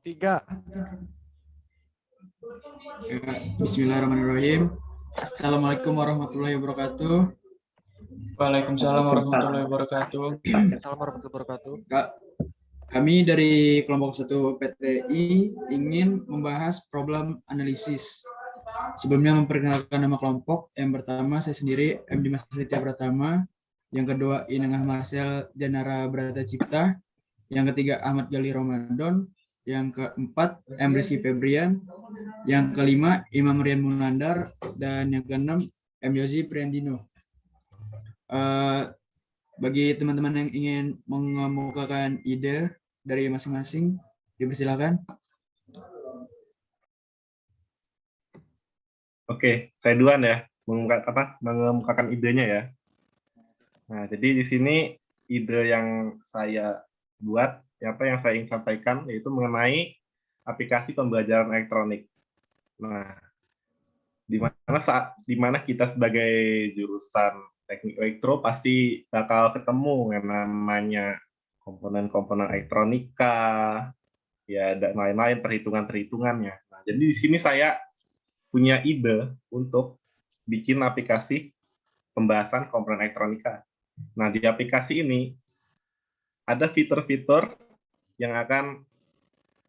Tiga. Ya, Bismillahirrahmanirrahim. Assalamualaikum warahmatullahi wabarakatuh. Waalaikumsalam warahmatullahi wabarakatuh. Assalamualaikum warahmatullahi wabarakatuh. Kami dari kelompok 1 PTI ingin membahas problem analisis. Sebelumnya memperkenalkan nama kelompok. Yang pertama saya sendiri, M. Dimas Aditya Pratama. Yang kedua, Inengah Marcel Janara Brata Cipta. Yang ketiga, Ahmad Gali Ramadan. Yang keempat, M. Rizky Febrian. Yang kelima, Imam Rian Munandar. Dan yang keenam, M. Yozi Priandino. Bagi teman-teman yang ingin mengemukakan ide dari masing-masing, dipersilakan. Oke, saya duluan ya, mengemukakan idenya ya. Nah, jadi di sini ide yang saya buat, yang saya ingin sampaikan, yaitu mengenai aplikasi pembelajaran elektronik. Nah, di mana kita sebagai jurusan teknik elektro pasti bakal ketemu yang namanya komponen-komponen elektronika, ya dan lain-lain perhitungan-perhitungannya. Nah, jadi di sini saya punya ide untuk bikin aplikasi pembahasan komponen elektronika. Nah, di aplikasi ini ada fitur-fitur yang akan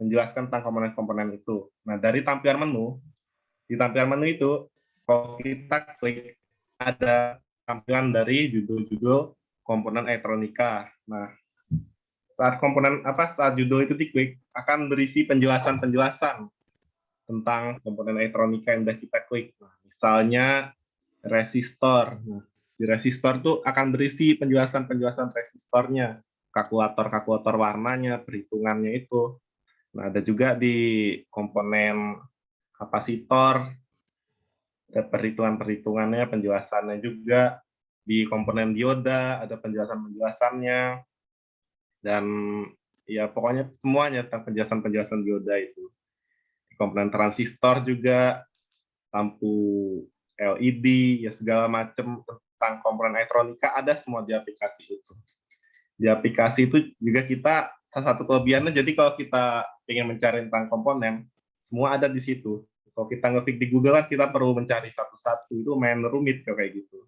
menjelaskan tentang komponen-komponen itu. Nah, dari tampilan menu, di tampilan menu itu, kalau kita klik, ada tampilan dari judul-judul komponen elektronika. Nah, saat judul itu diklik, akan berisi penjelasan-penjelasan tentang komponen elektronika yang sudah kita klik. Nah, misalnya resistor. Nah, di resistor itu akan berisi penjelasan-penjelasan resistornya, kalkulator warnanya, perhitungannya itu. Nah, ada juga di komponen kapasitor, ada perhitungannya, penjelasannya juga. Di komponen dioda, ada penjelasannya. Dan ya pokoknya semuanya tentang penjelasan dioda itu. Komponen transistor juga, lampu LED, ya segala macam tentang komponen elektronika ada semua di aplikasi itu. Di aplikasi itu juga kita salah satu kelebihannya, jadi kalau kita ingin mencari tentang komponen, semua ada di situ. Kalau kita ngeklik di Google kan kita perlu mencari satu-satu, itu main rumit kayak gitu.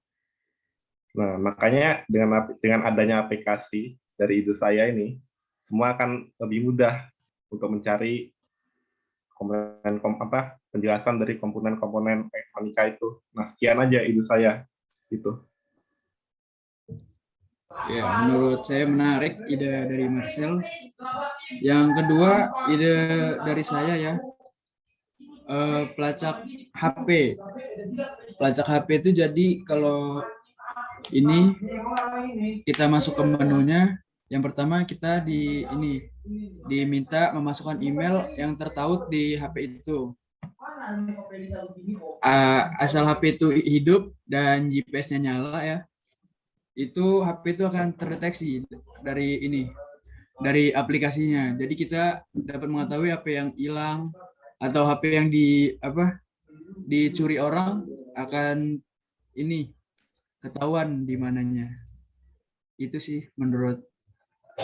Nah, makanya dengan adanya aplikasi dari ide saya ini, semua akan lebih mudah untuk mencari penjelasan dari komponen-komponen elektronika itu. Nah, sekian aja ide saya gitu. Ya, menurut saya menarik ide dari Marcel. Yang kedua, ide dari saya ya, pelacak HP. Pelacak HP itu jadi kalau ini kita masuk ke menunya, yang pertama kita diminta memasukkan email yang tertaut di HP itu. Asal HP itu hidup dan GPS-nya nyala ya, itu HP itu akan terdeteksi dari aplikasinya. Jadi kita dapat mengetahui HP yang hilang atau HP yang dicuri orang akan ketahuan di mananya. Itu sih menurut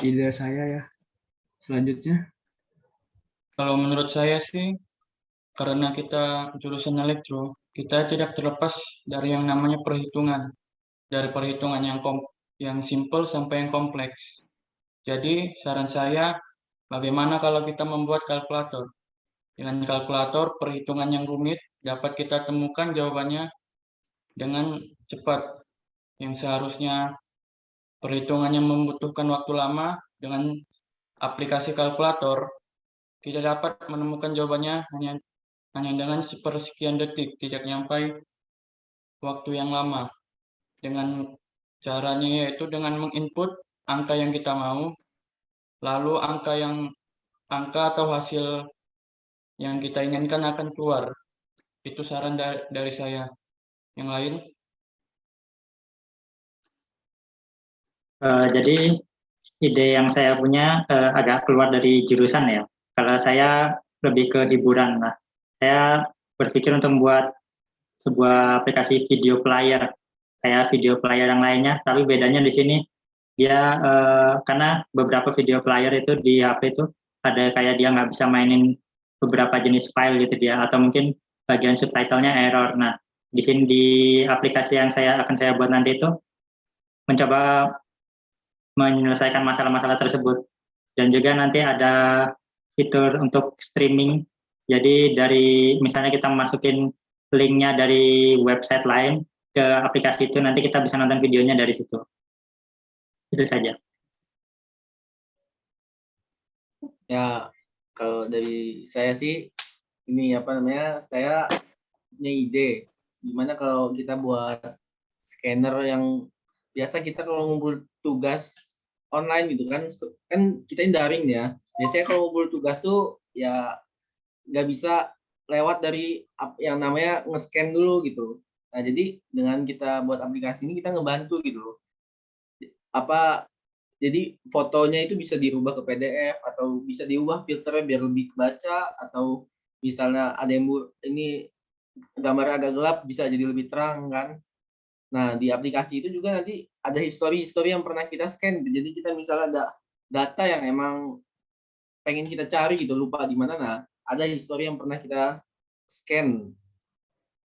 ide saya ya. Selanjutnya. Kalau menurut saya sih, karena kita jurusan elektro, kita tidak terlepas dari yang namanya perhitungan. Dari perhitungan yang simple sampai yang kompleks. Jadi saran saya, bagaimana kalau kita membuat kalkulator? Dengan kalkulator, perhitungan yang rumit dapat kita temukan jawabannya dengan cepat. Yang seharusnya perhitungannya membutuhkan waktu lama, dengan aplikasi kalkulator, kita dapat menemukan jawabannya hanya dengan sepersekian detik, tidak sampai waktu yang lama. Dengan caranya yaitu dengan menginput angka yang kita mau, lalu angka atau hasil yang kita inginkan akan keluar. Itu saran dari saya. Yang lain? Jadi ide yang saya punya agak keluar dari jurusan ya. Kalau saya lebih ke hiburan lah. Saya berpikir untuk membuat sebuah aplikasi video player kayak video player yang lainnya, tapi bedanya di sini dia karena beberapa video player itu di HP itu ada kayak dia nggak bisa mainin beberapa jenis file gitu dia, atau mungkin bagian subtitlenya error. Nah, di sini di aplikasi yang akan saya buat nanti itu mencoba menyelesaikan masalah-masalah tersebut. Dan juga nanti ada fitur untuk streaming. Jadi dari misalnya kita masukin linknya dari website lain ke aplikasi itu, nanti kita bisa nonton videonya dari situ. Itu saja. Ya, kalau dari saya sih, ini apa namanya, saya punya ide. Gimana kalau kita buat scanner yang biasa kita kalau ngumpul tugas online gitu kan kita daring ya. Biasanya kalau ngumpul tugas tuh ya nggak bisa lewat dari yang namanya nge-scan dulu gitu. Nah, jadi dengan kita buat aplikasi ini kita ngebantu gitu loh. Jadi fotonya itu bisa dirubah ke PDF atau bisa diubah filternya biar lebih kebaca, atau misalnya ada yang ini gambar agak gelap bisa jadi lebih terang kan. Nah, di aplikasi itu juga nanti ada history yang pernah kita scan. Jadi kita misalnya ada data yang emang pengen kita cari gitu, lupa di mana, nah ada history yang pernah kita scan.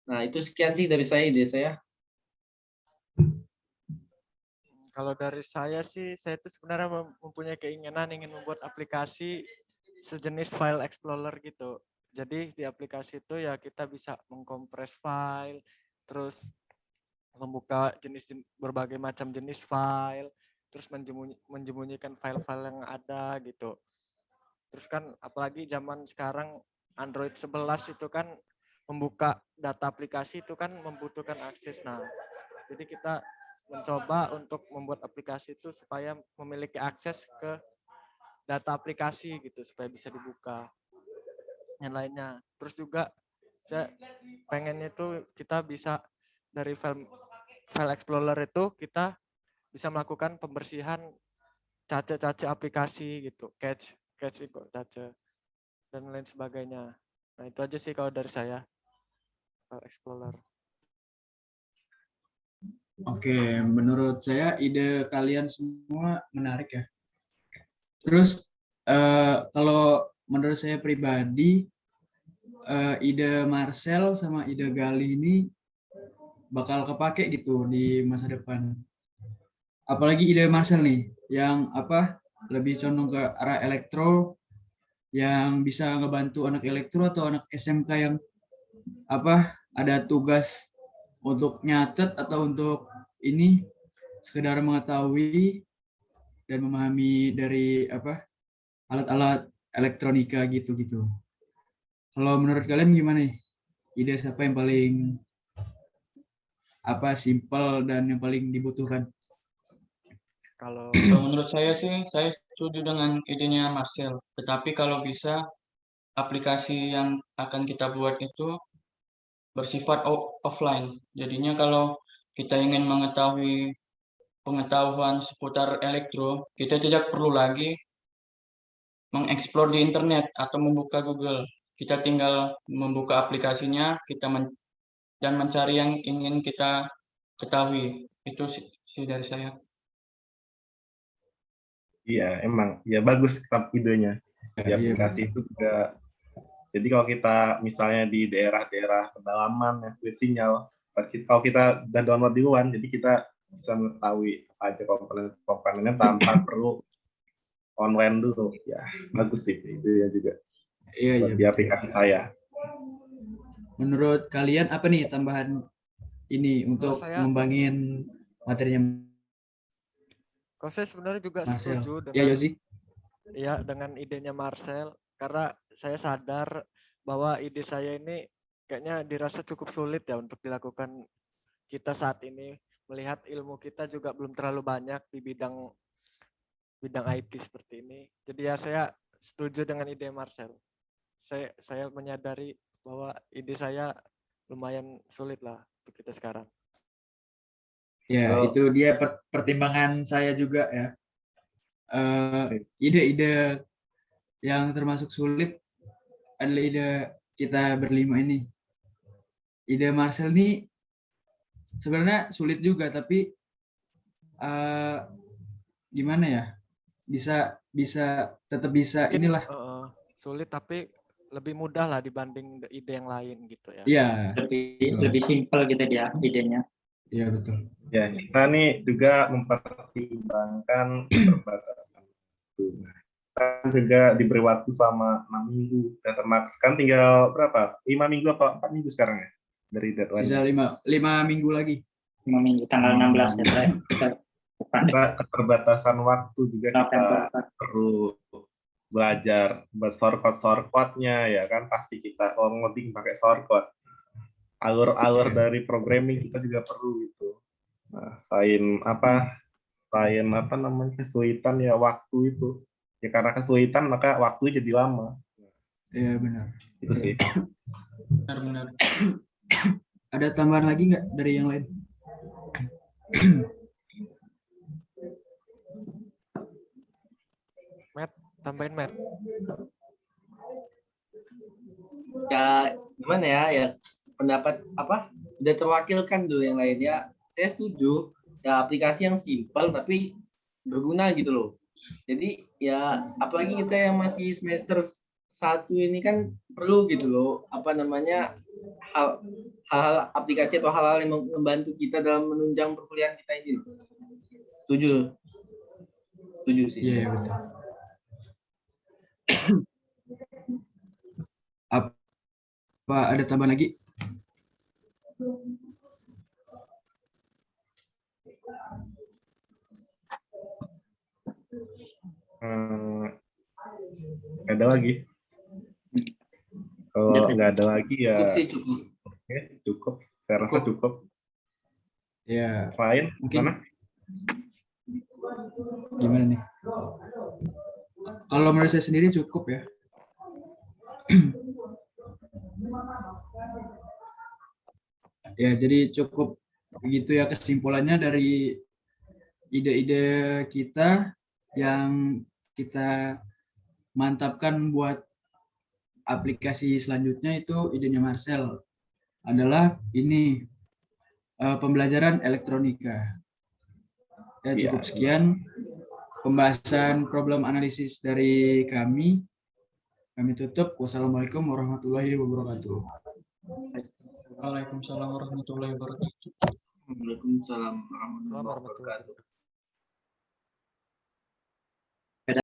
Nah, itu sekian sih dari saya, ide saya. Kalau dari saya sih, saya itu sebenarnya mempunyai keinginan ingin membuat aplikasi sejenis file explorer gitu. Jadi di aplikasi itu ya kita bisa mengkompres file, terus membuka berbagai macam jenis file, terus menjemunyikan file-file yang ada gitu. Terus kan apalagi zaman sekarang Android 11 itu kan membuka data aplikasi itu kan membutuhkan akses. Nah, jadi kita mencoba untuk membuat aplikasi itu supaya memiliki akses ke data aplikasi gitu supaya bisa dibuka yang lainnya. Terus juga saya pengennya itu kita bisa dari file explorer itu kita bisa melakukan pembersihan cache aplikasi gitu, cache itu cache dan lain sebagainya. Nah, itu aja sih kalau dari saya file explorer. Oke, menurut saya ide kalian semua menarik ya. Terus kalau menurut saya pribadi, ide Marcel sama ide Gali ini bakal kepake gitu di masa depan. Apalagi ide Marcel nih, yang lebih condong ke arah elektro, yang bisa ngebantu anak elektro atau anak SMK yang ada tugas untuk nyatet atau untuk ini sekedar mengetahui dan memahami dari alat-alat elektronika gitu. Kalau menurut kalian gimana nih? Ide siapa yang paling simpel dan yang paling dibutuhkan? Kalau menurut saya sih, saya setuju dengan idenya Marcel. Tetapi kalau bisa, aplikasi yang akan kita buat itu bersifat offline. Jadinya kalau kita ingin mengetahui pengetahuan seputar elektro, kita tidak perlu lagi mengeksplor di internet atau membuka Google. Kita tinggal membuka aplikasinya, dan mencari yang ingin kita ketahui. Itu sih dari saya. Iya, emang ya bagus idenya. Di aplikasi itu juga. Jadi kalau kita misalnya di daerah-daerah pedalaman ya, sulit sinyal, kalau kita udah download di luar, jadi kita bisa mengetahui apa aja komponennya tanpa perlu online dulu. Ya, bagus sih itu ya juga. Iya, di aplikasi saya. Menurut kalian apa nih tambahan ini untuk ngembangin materinya? kalau saya sebenarnya juga Marcel. setuju dengan Ya, Yozi. Ya, dengan idenya Marcel, karena saya sadar bahwa ide saya ini kayaknya dirasa cukup sulit ya untuk dilakukan kita saat ini, melihat ilmu kita juga belum terlalu banyak di bidang IT seperti ini. Jadi ya saya setuju dengan ide Marcel. Saya menyadari bahwa ide saya lumayan sulit lah untuk kita sekarang. Ya, itu dia pertimbangan saya juga ya. Ide-ide yang termasuk sulit adalah ide kita berlima ini. Ide Marcel ini sebenarnya sulit juga, tapi gimana ya, bisa tetap bisa Mungkin, inilah. sulit tapi lebih mudah lah dibanding ide yang lain gitu ya. Iya, Lebih simpel gitu dia idenya. iya betul. Ya, kita nih juga mempertimbangkan keterbatasan waktu. Nah, kita juga diberi waktu selama 6 minggu. Dan termaksud kan tinggal berapa? 5 minggu atau 4 minggu sekarang ya? Dari deadline. Sisa 5 minggu lagi. 5 minggu tanggal 16 ya. Depan Kita keterbatasan waktu juga kita November. perlu belajar buat shortcut-shortcutnya ya kan. Pasti kita kalau ngoding pakai shortcut. Alur-alur dari programming kita juga perlu itu. Nah, selain apa namanya kesulitan ya waktu itu. Ya karena kesulitan maka waktu jadi lama. Iya benar. Itu sih. Benar-benar. Ada tambahan lagi nggak dari yang lain? Matt, tambahin Matt. Ya gimana ya pendapat apa udah terwakilkan dulu yang lainnya. Saya setuju ya aplikasi yang simpel tapi berguna gitu loh. Jadi ya apalagi kita yang masih semester 1 ini kan perlu gitu loh apa namanya hal-hal aplikasi atau hal-hal yang membantu kita dalam menunjang perkuliahan kita ini. Setuju sih. Iya betul. Apa ada tambahan lagi? Nggak ada lagi. Kalau nggak ada lagi ya Cukup sih cukup. oke, cukup. Saya rasa cukup. Ya, Lain mungkin mana? gimana nih? Kalau menurut saya sendiri cukup ya. Ya, jadi cukup begitu ya kesimpulannya dari ide-ide kita yang kita mantapkan buat aplikasi selanjutnya. Itu idenya Marcel adalah ini pembelajaran elektronika. Ya, cukup sekian pembahasan problem analisis dari kami. Kami tutup. Wassalamualaikum warahmatullahi wabarakatuh. Waalaikumsalam warahmatullahi wabarakatuh. Waalaikumsalam warahmatullahi wabarakatuh.